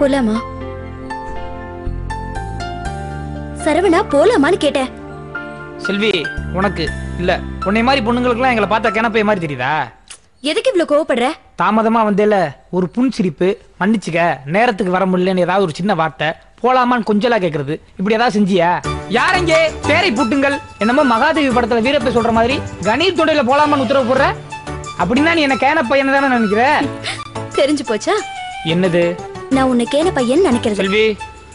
போலாமா? சரவணா போலாமான்னு கேட்டேன். செல்வி, உனக்கு இல்ல உன்னை மாதிரி பொண்ணுங்களுக்குலாம் எங்களை பார்த்தா கிணப்பைய மாதிரி தெரியுதா? எதுக்கு இவ்வளவு கோவப்படுற? தாமதமா வந்தேல ஒரு புன் சிரிப்பு, மன்னிச்சுக்க நேரத்துக்கு வர முடியலன்னு ஏதாவது ஒரு சின்ன வார்த்தை, போலாமான்னு கொஞ்சலா கேக்குறது, இப்படி ஏதாவது செஞ்சியா? யாரெங்கே பேரை பூட்டுங்கள் என்னமோ மகாதேவி படத்துல வீரப்ப சொல்ற மாதிரி கணீர் தொடையில போலாமான்னு உத்தரவு போடுற? அப்படின்னா நீ என்ன கேன பையன் தானே நினைக்கிற? தெரிஞ்சு போச்சா? என்னது? நான் உன்னை கேன பையன் நினைக்கிறது. செல்வி,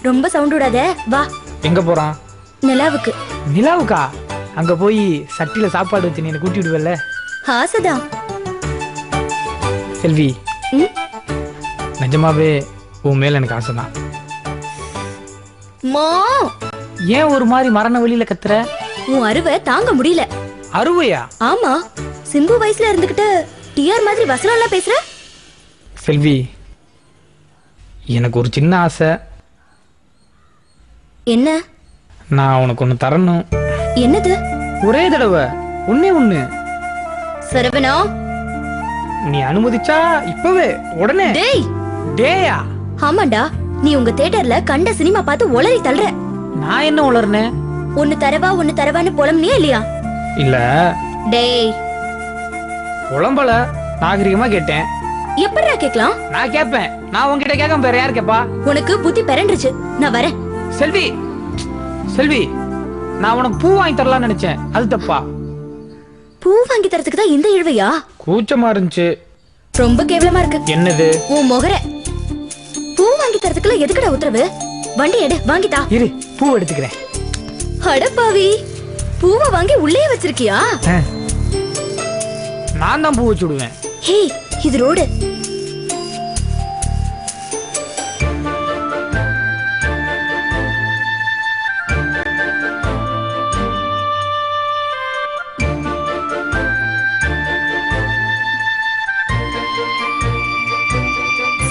ரொம்ப சவுண்ட் விடாத, வா. எங்க போறான்? நிலாவுக்கு. நிலாவுக்கா? அங்க போய் சட்டில சாப்பாடு வச்சு நீ கூட்டி விடுவல்ல? ஆசைதான். செல்வி, நிஜமாவே உன் மேல எனக்கு ஆசைதான். ஏன் ஒரு மாதிரி மரண வழியில கத்துற? உன் அருவை தாங்க முடியல. அருவையா? ஆமா, சிம்பு வயசுல இருந்துகிட்டு டிஆர் மாதிரி வசனம் எல்லாம் பேசுற. செல்வி, எனக்கு ஒரு சின்ன ஆசை. என்ன? நான் உனக்கு ஒண்ணு தரணும். என்னது? ஒரே தடவை ஒண்ணே ஒண்ணு. சரவணா, நீ அனுமதிச்சா இப்பவே உடனே. டேய். டேயா? ஆமாண்டா, நீ உங்க தியேட்டர்ல கண்ட சினிமா பார்த்து உளறி தள்ளுற. நான் என்ன உளறனேன்? ஒன்னு தரவான்னு புலம்புனியா இல்லையா? இல்ல. டேய், புலம்பல, நாகரிகமா கேட்டேன். எப்படிடா கேக்கலாம்? நான் கேட்பேன். நான் உன்கிட்ட கேட்காம வேற யார் கேப்பா? உனக்கு புத்தி பெரண்டுருச்சு. நான் வரேன். செல்வி, செல்வி, நான் உனக்கு பூ வாங்கி தரலாம்னு நினைச்சேன். அது தப்பா? பூ வாங்கி தரதுக்கு தான் இந்த இழுவையா? கூச்சமா இருந்துச்சு. ரொம்ப கேவலமா இருக்கு. என்னது? உன் முகர. பூ வாங்கி தரதுக்குள்ள எதுக்குடா உத்தரவு? வண்டி எடு, வாங்கிட்டா. இரு, பூ எடுத்துக்கிறேன். அடப்பாவி, பூவை வாங்கி உள்ளே வச்சிருக்கியா? நான் தான் பூ வச்சு விடுவேன். ஹே, இது ரோடு.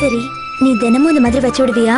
சரி, நீ தினமும் இந்த மாதிரி வச்சு விடுவியா?